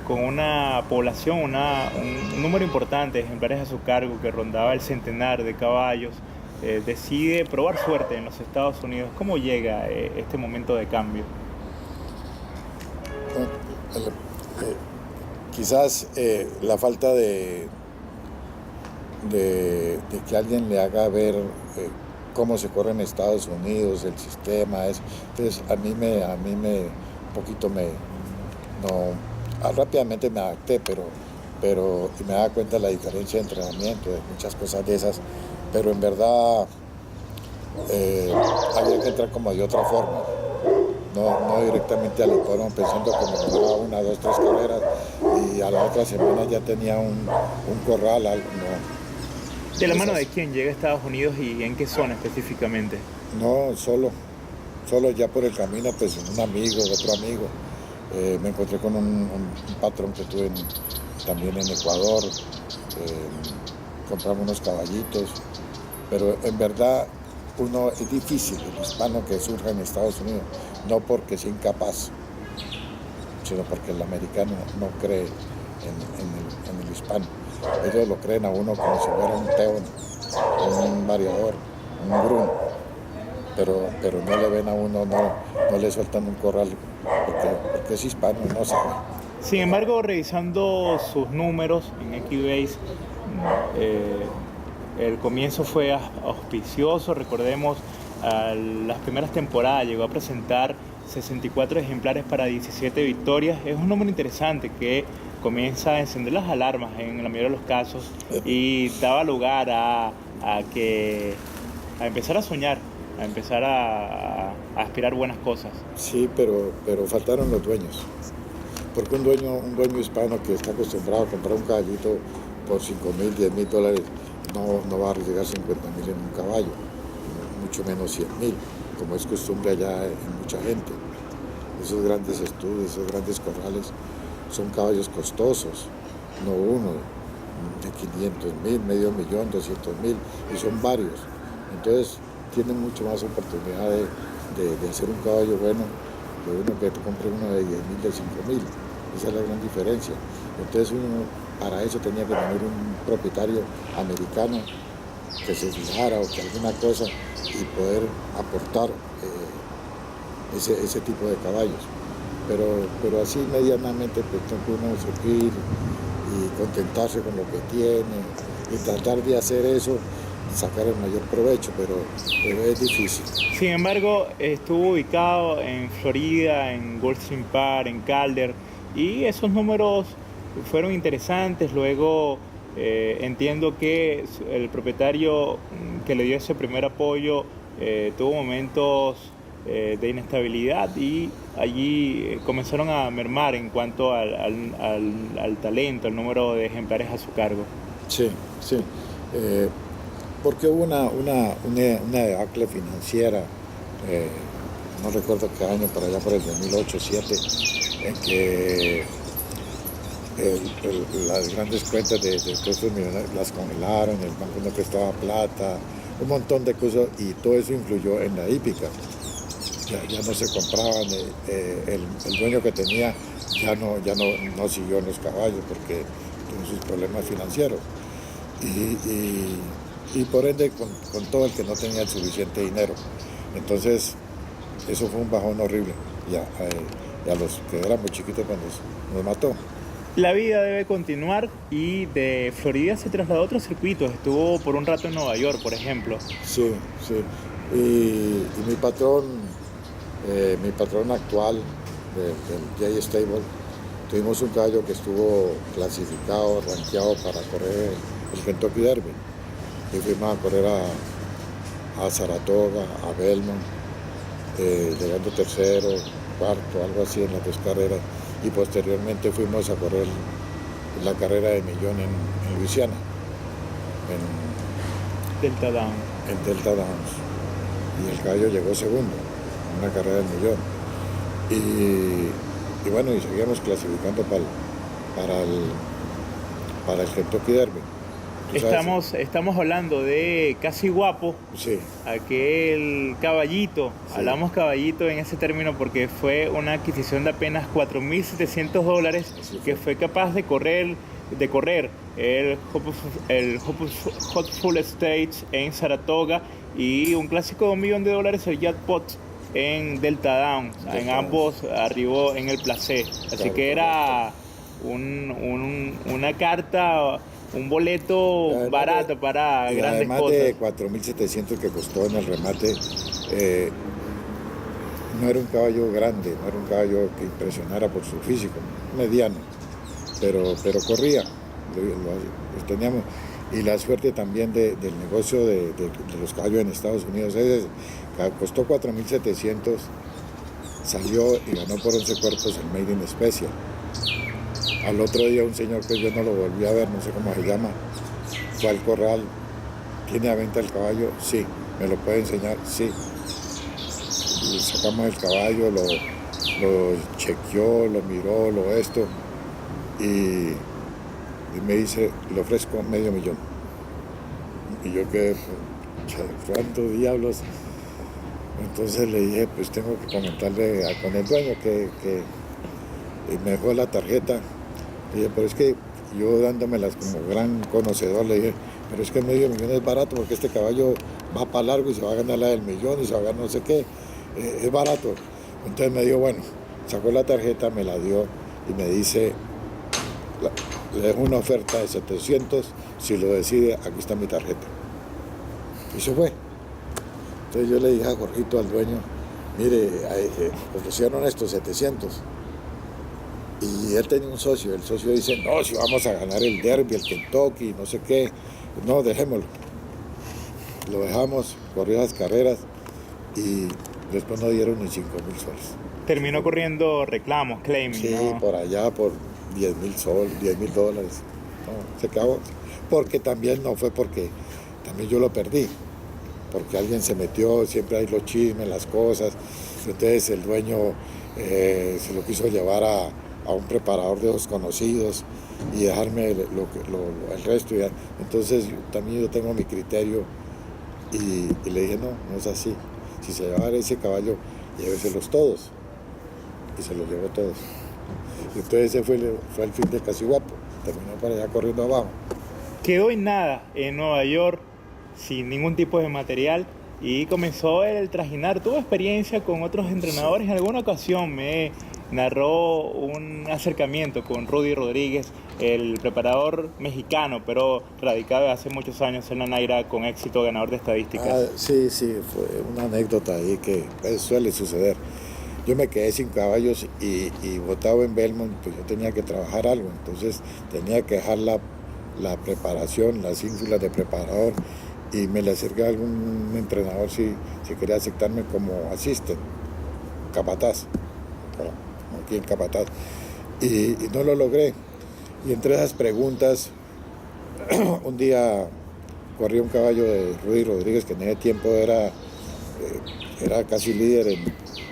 con una población, un número importante de ejemplares a su cargo que rondaba el centenar de caballos, decide probar suerte en los Estados Unidos. ¿Cómo llega este momento de cambio? Quizás la falta de que alguien le haga ver cómo se corre en Estados Unidos, el sistema es. Entonces a mí me un poquito rápidamente me adapté, pero y me daba cuenta de la diferencia de entrenamiento, de muchas cosas de esas, pero en verdad había que entrar como de otra forma. No directamente al hipódromo pensando que me ganaba 1, 2, 3 carreras y a la otra semana ya tenía un corral, algo, no. ¿De la mano de quién llega a Estados Unidos y en qué zona específicamente? No, solo ya por el camino, pues un amigo, otro amigo. Me encontré con un patrón que tuve también en Ecuador. Compramos unos caballitos, pero en verdad uno es difícil, el hispano que surja en Estados Unidos, no porque sea incapaz, sino porque el americano no cree en el hispano. Ellos lo creen a uno como si fuera un teón, un variador, un groom, pero no le ven a uno, no le sueltan un corral, porque es hispano y no sabe. Sin embargo, revisando sus números en Equibase, el comienzo fue auspicioso. Recordemos, las primeras temporadas llegó a presentar 64 ejemplares para 17 victorias. Es un número interesante que comienza a encender las alarmas en la mayoría de los casos y daba lugar a empezar a soñar, a empezar a aspirar buenas cosas. Sí, pero faltaron los dueños. Porque un dueño hispano que está acostumbrado a comprar un caballito por $5,000, $10,000, no va a arriesgar $50,000 en un caballo, mucho menos $100,000, como es costumbre allá en mucha gente. Esos grandes estudios, esos grandes corrales son caballos costosos, no uno, de $500,000, $500,000, $200,000, y son varios. Entonces tienen mucho más oportunidad de hacer un caballo bueno que uno que te compre uno de $10,000, de $5,000. Esa es la gran diferencia. Entonces uno para eso tenía que tener un propietario americano que se fijara o que alguna cosa y poder aportar ese tipo de caballos. Pero así medianamente pues tengo que uno surgir y contentarse con lo que tiene y tratar de hacer eso, sacar el mayor provecho, pero es difícil. Sin embargo, estuvo ubicado en Florida, en Gulfstream Park, en Calder, y esos números fueron interesantes. Luego entiendo que el propietario que le dio ese primer apoyo tuvo momentos de inestabilidad y allí comenzaron a mermar en cuanto al talento, al número de ejemplares a su cargo. Sí. Porque hubo una debacle financiera, no recuerdo qué año, por allá por el 2008-2007, en que las grandes cuentas de estos millonarios las congelaron, el banco no prestaba plata, un montón de cosas, y todo eso influyó en la hípica. Ya no se compraban, el dueño que tenía ya no siguió en los caballos porque tuvo sus problemas financieros. Y por ende con todo el que no tenía el suficiente dinero. Entonces eso fue un bajón horrible y a los que éramos chiquitos cuando nos mató. La vida debe continuar y de Florida se trasladó a otros circuitos. Estuvo por un rato en Nueva York, por ejemplo. Sí. Y mi patrón actual del J Stable, tuvimos un caballo que estuvo clasificado, rankeado para correr el Kentucky Derby. Y fuimos a correr a Saratoga, a Belmont, llegando tercero, cuarto, algo así en las dos carreras. Y posteriormente fuimos a correr la carrera de millón en Luisiana, en Delta Downs. Y el caballo llegó segundo en una carrera del millón. Y bueno, y seguíamos clasificando para el Kentucky Derby. Estamos hablando de Casi Guapo, sí. Aquel caballito, sí. Hablamos caballito en ese término porque fue una adquisición de apenas $4,700 que fue capaz de correr el Hopeful Stage en Saratoga y un clásico de $1 millón, el Jackpot en Delta Downs. En ambos arribó en el Placé, así que era una carta, un boleto barato para grandes cosas. Además de $4,700 que costó en el remate, no era un caballo grande, no era un caballo que impresionara por su físico, mediano, pero corría, lo teníamos. Y la suerte también del negocio de los caballos en Estados Unidos, costó $4,700, salió y ganó por 11 cuerpos el Made in Special. Al otro día un señor que yo no lo volví a ver, no sé cómo se llama, fue al corral, ¿tiene a venta el caballo? Sí. ¿Me lo puede enseñar? Sí. Y sacamos el caballo, lo chequeó, lo miró, y me dice, le ofrezco $500,000. Y yo quedé ¿cuántos diablos? Entonces le dije, pues tengo que comentarle con el dueño que me dejó la tarjeta. Le dije, pero es que yo dándomelas como gran conocedor, le dije, pero es que medio millón es barato porque este caballo va para largo y se va a ganar la del millón y se va a ganar no sé qué, es barato. Entonces me dijo, bueno, sacó la tarjeta, me la dio y me dice, le dejo una oferta de 700, si lo decide, aquí está mi tarjeta. Y se fue. Entonces yo le dije a Jorgito, al dueño, mire, ofrecieron estos 700. Y él tenía un socio, el socio dice, no, si vamos a ganar el derby, el Kentucky, no sé qué, no, dejémoslo. Lo dejamos, corrió las carreras y después no dieron ni 5,000 soles. Terminó corriendo reclamos, claiming, Sí, ¿no? por allá, por 10,000 dólares. No, se acabó. Porque también no fue porque, también yo lo perdí. Porque alguien se metió, siempre hay los chismes, las cosas. Entonces el dueño se lo quiso llevar a un preparador de ojos conocidos y dejarme el resto. Entonces también yo tengo mi criterio y le dije, no, no es así. Si se lleva ese caballo, lléveselos todos. Y se los llevó todos. Y entonces ese fue el fin de Casi Guapo. Terminó para allá corriendo abajo. Quedó en nada en Nueva York, sin ningún tipo de material, y comenzó el trajinar. Tuvo experiencia con otros entrenadores. En alguna ocasión me narró un acercamiento con Rudy Rodríguez, el preparador mexicano, pero radicado hace muchos años en la Naira, con éxito, ganador de estadísticas. Sí, fue una anécdota ahí que suele suceder. Yo me quedé sin caballos y botado en Belmont, pues yo tenía que trabajar algo, entonces tenía que dejar la preparación, las ínfulas de preparador, y me le acerqué a algún entrenador si quería aceptarme como asistente, capataz, aquí en capataz, y no lo logré. Y entre esas preguntas, un día corrí un caballo de Rudy Rodríguez, que en ese tiempo era casi líder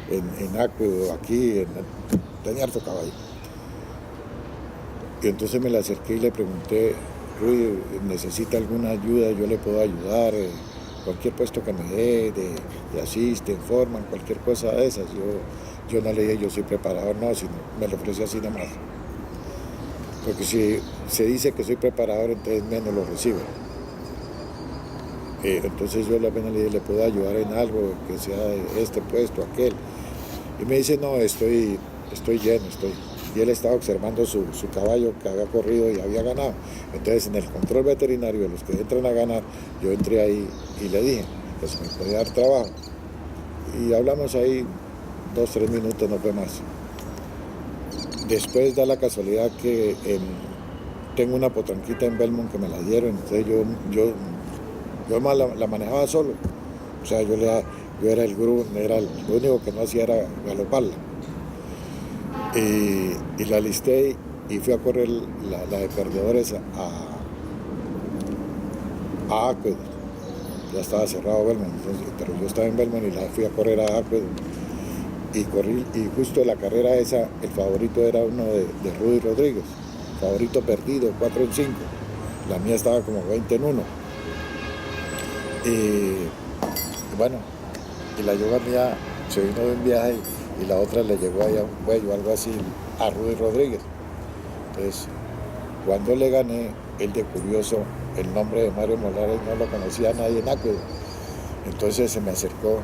en Áquedo, aquí, tenía harto caballo. Y entonces me le acerqué y le pregunté, Rudy, ¿necesita alguna ayuda? Yo le puedo ayudar, cualquier puesto que me dé, de asisten, forman, cualquier cosa de esas. Yo no le dije, yo soy preparador, no, sino me lo ofrecí así nomás. Porque si se dice que soy preparador, entonces menos lo recibo. Entonces yo apenas le dije, ¿le puedo ayudar en algo que sea de este puesto, aquel? Y me dice, no, estoy lleno, Y él estaba observando su caballo que había corrido y había ganado. Entonces en el control veterinario de los que entran a ganar, yo entré ahí y le dije, pues me podía dar trabajo. Y hablamos ahí 2-3 minutos, no fue más. Después da la casualidad que tengo una potranquita en Belmont que me la dieron, entonces yo la manejaba solo. O sea, yo era el gurú, lo único que no hacía era galoparla. Y la listé y fui a correr la de perdedores a Áquedo. Ya estaba cerrado Belmont, pero yo estaba en Belmont y la fui a correr a Áquedo. Y corrí, y justo en la carrera esa, el favorito era uno de Rudy Rodríguez. Favorito perdido, 4 en 5. La mía estaba como 20 en 1. Y bueno, y la yoga mía se vino de un viaje y la otra le llegó ahí a un cuello, algo así, a Rudy Rodríguez. Entonces, cuando le gané, el de curioso, el nombre de Mario Molares no lo conocía nadie en Áquedo. Entonces se me acercó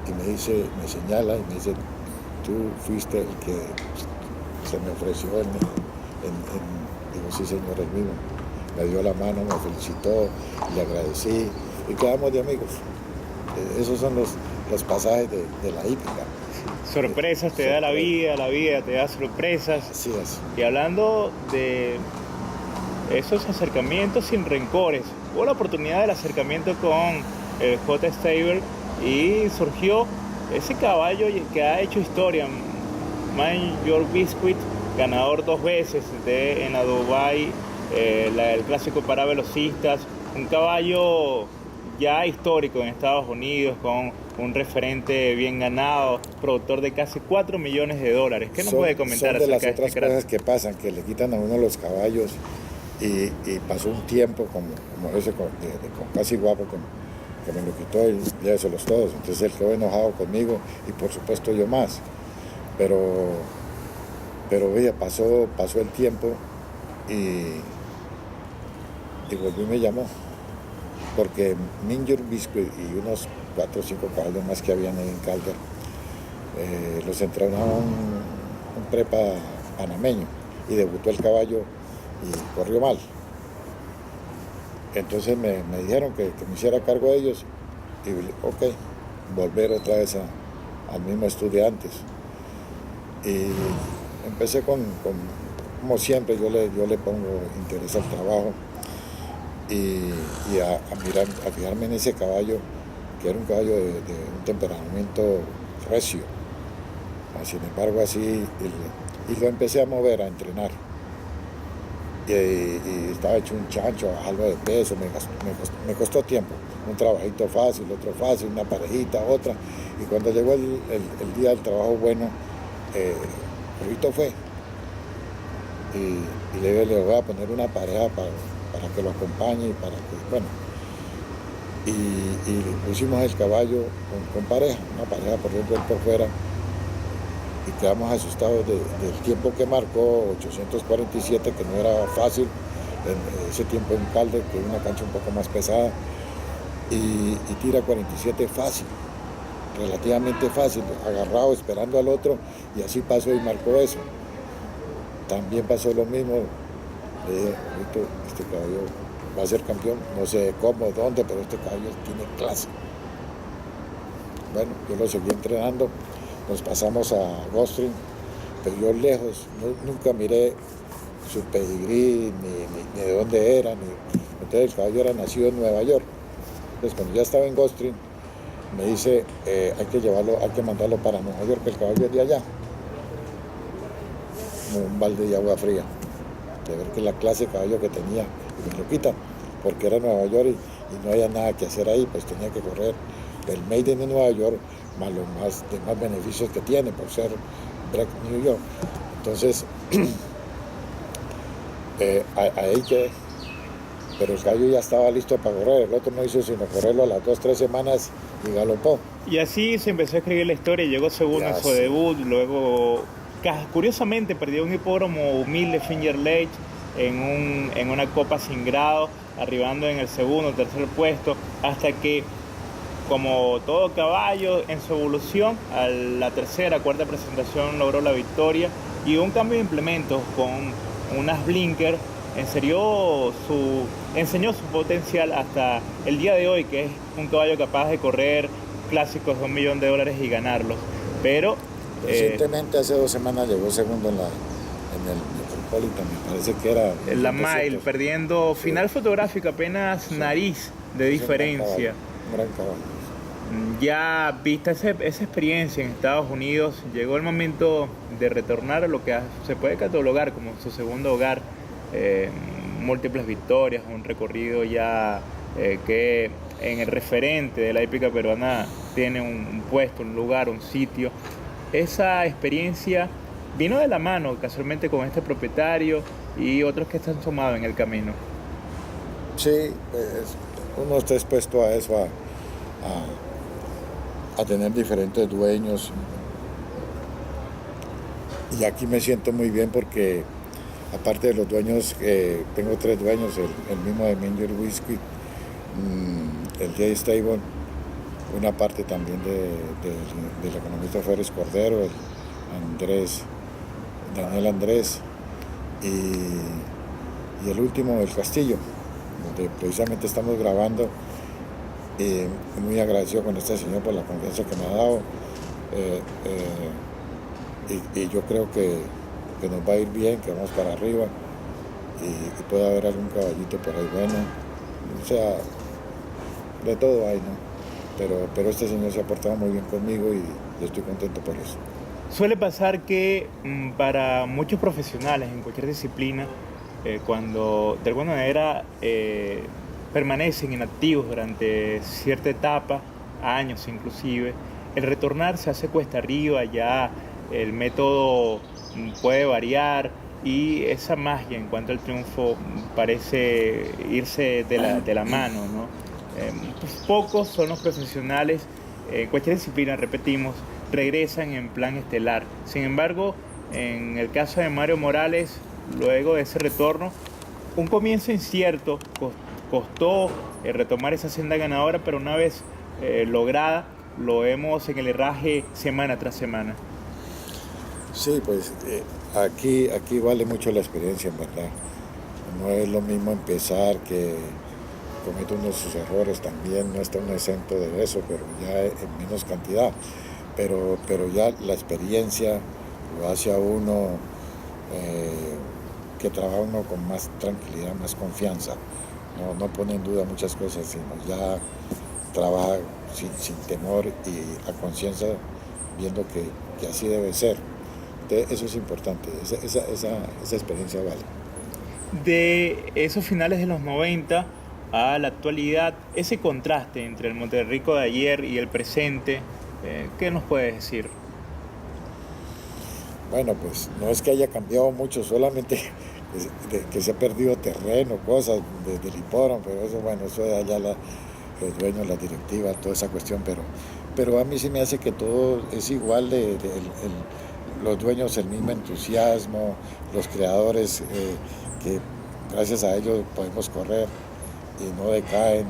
y me dice, me señala y me dice, tú fuiste el que se me ofreció digo, sí señor, el mismo. Me dio la mano, me felicitó, le agradecí y quedamos de amigos. Esos son los pasajes de la hípica. Sorpresas te da la vida te da sorpresas. Así es. Y hablando de esos acercamientos sin rencores, hubo la oportunidad del acercamiento con el J. Stable y surgió ese caballo que ha hecho historia, Mind Your Biscuit, ganador 2 veces en la Dubai, el clásico para velocistas, un caballo ya histórico en Estados Unidos, con un referente bien ganado, productor de casi $4 millones. ¿Qué nos puede comentar acerca de acerca las de este otras cosas que pasan, que le quitan a uno los caballos y pasó un tiempo como ese con Casi Guapo, que me lo quitó y lléveselos todos. Entonces él quedó enojado conmigo y por supuesto yo más. Pero oye, pasó el tiempo y volvió y me llamó. Porque Minjur Biscuit y unos 4 o 5 caballos más que habían ahí en Calder, los entrenaba un prepa panameño y debutó el caballo y corrió mal. Entonces me dijeron que me hiciera cargo de ellos y ok, volver otra vez al mismo estudiantes. Y empecé como siempre, yo le pongo interés al trabajo y a fijarme en ese caballo, que era un caballo de un temperamento recio. Sin embargo, así, y lo empecé a mover, a entrenar. Y estaba hecho un chancho, a bajarlo de peso, me costó tiempo. Un trabajito fácil, otro fácil, una parejita, otra. Y cuando llegó el día del trabajo bueno, Rito fue. Y le voy a poner una pareja para que lo acompañe y para que, bueno. Y pusimos el caballo con pareja, una pareja por dentro y por fuera. Y quedamos asustados del tiempo que marcó, 847, que no era fácil en ese tiempo en Calder, que es una cancha un poco más pesada, y tira 47 fácil, relativamente fácil, agarrado, esperando al otro, y así pasó y marcó eso. También pasó lo mismo, le dije, este caballo va a ser campeón, no sé cómo, dónde, pero este caballo tiene clase. Bueno, yo lo seguí entrenando. Nos pasamos a Gostring, pero yo lejos, nunca miré su pedigrí, ni de dónde era, entonces el caballo era nacido en Nueva York. Entonces cuando ya estaba en Gostring, me dice, hay que mandarlo para Nueva York, que el caballo es de allá. Como un balde de agua fría, de ver que la clase de caballo que tenía, y me lo quitan, porque era Nueva York y no había nada que hacer ahí, pues tenía que correr el Maiden de Nueva York, más los demás beneficios que tiene por ser Break New York. Entonces, ahí quedé. Pero el caballo ya estaba listo para correr, el otro no hizo sino correrlo a las 2 o 3 semanas y galopó. Y así se empezó a escribir la historia, llegó segundo en su debut, luego curiosamente perdió un hipódromo humilde, Finger Lakes, en una copa sin grado, arribando en el segundo o tercer puesto, hasta que, como todo caballo en su evolución, a la tercera, cuarta presentación logró la victoria y un cambio de implementos con unas blinkers enseñó su potencial hasta el día de hoy, que es un caballo capaz de correr clásicos de $1 millón y ganarlos. Pero recientemente, hace 2 semanas, llegó segundo en el Metropolitan, me parece que era en la Mile, perdiendo final fotográfico, apenas nariz de diferencia. Un gran caballo. Ya vista esa experiencia en Estados Unidos, llegó el momento de retornar a lo que se puede catalogar como su segundo hogar, múltiples victorias, un recorrido ya que en el referente de la hípica peruana tiene un puesto, un lugar, un sitio. Esa experiencia vino de la mano casualmente con este propietario y otros que están sumados en el camino. Sí, uno está expuesto a eso, a tener diferentes dueños. Y aquí me siento muy bien porque, aparte de los dueños, tengo 3 dueños, el mismo de Minjur Whisky, el Jay Stable, una parte también del economista Férez Cordero, el Daniel Andrés, y el último, el Castillo, donde precisamente estamos grabando. Muy agradecido con este señor por la confianza que me ha dado, y yo creo que nos va a ir bien, que vamos para arriba y puede haber algún caballito por ahí bueno, o sea, de todo hay, ¿no? Pero este señor se ha portado muy bien conmigo y yo estoy contento por eso. Suele pasar que para muchos profesionales en cualquier disciplina, cuando de alguna manera permanecen inactivos durante cierta etapa, años inclusive, el retornar se hace cuesta arriba, ya el método puede variar y esa magia en cuanto al triunfo parece irse de la mano, ¿no? Pocos son los profesionales en cualquier disciplina, repetimos, regresan en plan estelar. Sin embargo, en el caso de Mario Morales, luego de ese retorno, un comienzo incierto, costó retomar esa senda ganadora, pero una vez lograda, lo vemos en el herraje semana tras semana. Sí, pues aquí vale mucho la experiencia, en verdad. No es lo mismo empezar que comete uno de sus errores también, no está uno exento de eso, pero ya en menos cantidad. Pero ya la experiencia lo hace a uno que trabaja uno con más tranquilidad, más confianza. No pone en duda muchas cosas, sino ya trabaja sin temor y a conciencia, viendo que así debe ser. Entonces, eso es importante, esa experiencia vale. De esos finales de los 90 a la actualidad, ese contraste entre el Monterrico de ayer y el presente, ¿qué nos puedes decir? Bueno, pues no es que haya cambiado mucho, solamente que se ha perdido terreno, cosas del hipódromo, pero eso, bueno, eso de allá los dueños, la directiva, toda esa cuestión, pero a mí sí me hace que todo es igual, los dueños el mismo entusiasmo, los creadores que gracias a ellos podemos correr y no decaen.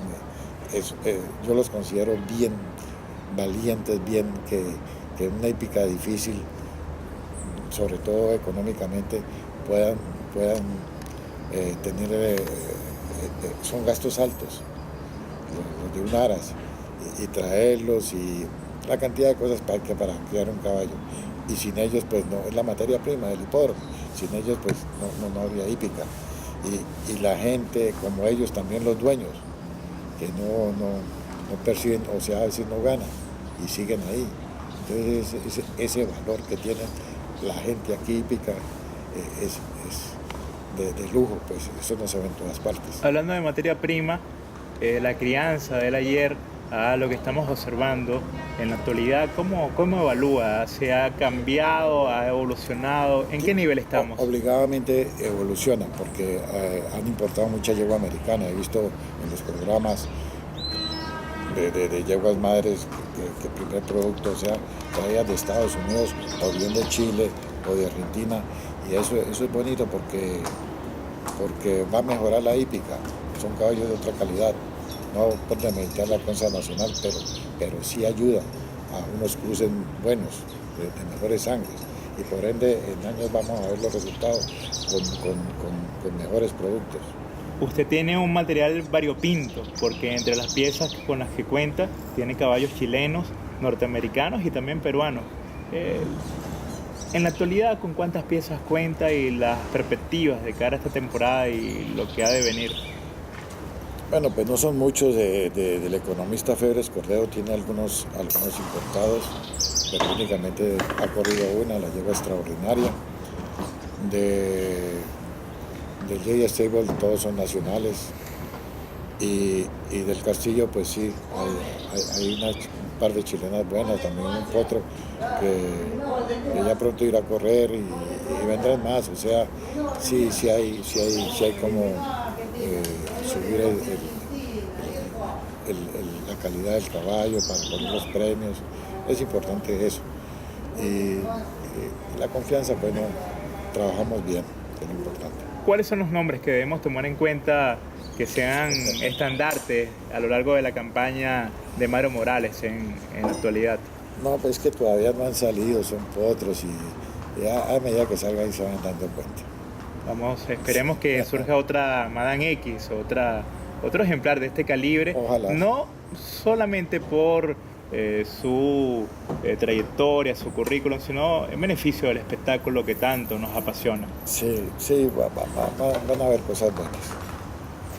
Yo los considero bien valientes, bien que en una hípica difícil, sobre todo económicamente, puedan tener, son gastos altos, los de un aras, y traerlos y la cantidad de cosas para criar un caballo. Y sin ellos, pues no, es la materia prima del hipódromo, sin ellos, pues no habría hípica. Y la gente, como ellos, también los dueños, que no perciben, o sea, a veces no ganan y siguen ahí. Entonces ese valor que tiene la gente aquí hípica es de lujo, pues eso no se ve en todas partes. Hablando de materia prima, la crianza del ayer a lo que estamos observando en la actualidad, ¿cómo evalúa? ¿Se ha cambiado? ¿Ha evolucionado? ¿En qué nivel estamos? Obligadamente evolucionan porque han importado mucha yegua americana. He visto en los programas de yeguas madres que el primer producto sea traídas de Estados Unidos o bien de Chile o de Argentina, y eso es bonito porque va a mejorar la hípica. Son caballos de otra calidad, no por demeritar la cosa nacional, pero sí ayuda a unos cruces buenos, de mejores sangres, y por ende en años vamos a ver los resultados con mejores productos. Usted tiene un material variopinto, porque entre las piezas con las que cuenta, tiene caballos chilenos, norteamericanos y también peruanos. En la actualidad, ¿con cuántas piezas cuenta y las perspectivas de cara a esta temporada y lo que ha de venir? Bueno, pues no son muchos. Del economista Febres Cordero tiene algunos importados, pero únicamente ha corrido una, la yegua extraordinaria. Del J Stable todos son nacionales, y del Castillo pues sí, hay un par de chilenas buenas, también un potro que ya pronto irá a correr y vendrán más, o sea, sí hay como subir la calidad del caballo para poner los premios, es importante eso, y la confianza, pues no, trabajamos bien, es lo importante. ¿Cuáles son los nombres que debemos tomar en cuenta que sean estandartes a lo largo de la campaña de Mario Morales en la actualidad? No, pues que todavía no han salido, son potros, y a medida que salgan ahí se van dando cuenta. Esperemos que surja otra Madame X, otro ejemplar de este calibre. Ojalá. No solamente por su trayectoria, su currículum, sino en beneficio del espectáculo que tanto nos apasiona. Sí, van a haber cosas buenas.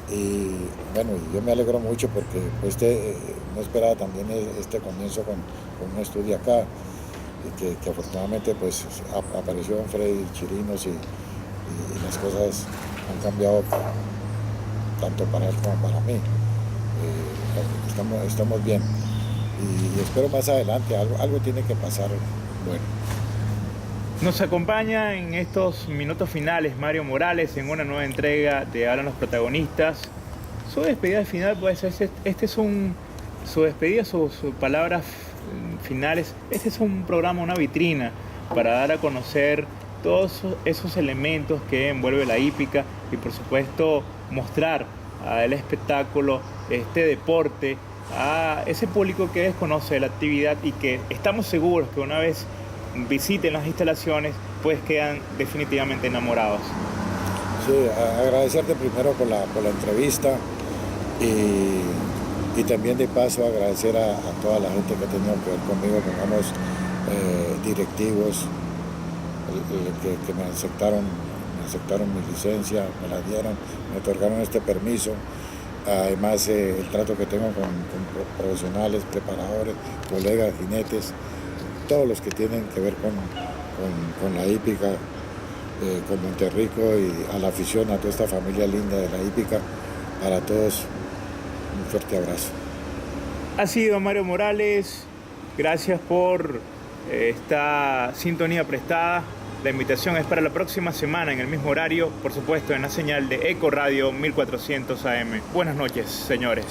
Y bueno, yo me alegro mucho porque no esperaba también este comienzo con un estudio acá, y que afortunadamente pues apareció don Freddy Chirinos, y las cosas han cambiado tanto para él como para mí. Estamos bien, y espero más adelante algo tiene que pasar bueno. Nos acompaña en estos minutos finales Mario Morales en una nueva entrega de Hablan los Protagonistas. Su despedida final, pues su despedida, sus palabras finales. Este es un programa, una vitrina para dar a conocer todos esos elementos que envuelve la hípica y por supuesto mostrar al espectáculo, este deporte, a ese público que desconoce la actividad y que estamos seguros que una vez visiten las instalaciones pues quedan definitivamente enamorados. Sí, agradecerte primero por la entrevista y también de paso agradecer a toda la gente que ha tenido que ver conmigo, pongamos directivos que me aceptaron mi licencia, me la dieron, me otorgaron este permiso. Además el trato que tengo con profesionales, preparadores, colegas, jinetes, todos los que tienen que ver con la hípica, con Monterrico y a la afición, a toda esta familia linda de la hípica, para todos un fuerte abrazo. Ha sido Mario Morales, gracias por esta sintonía prestada. La invitación es para la próxima semana en el mismo horario, por supuesto en la señal de Eco Radio 1400 AM. Buenas noches, señores.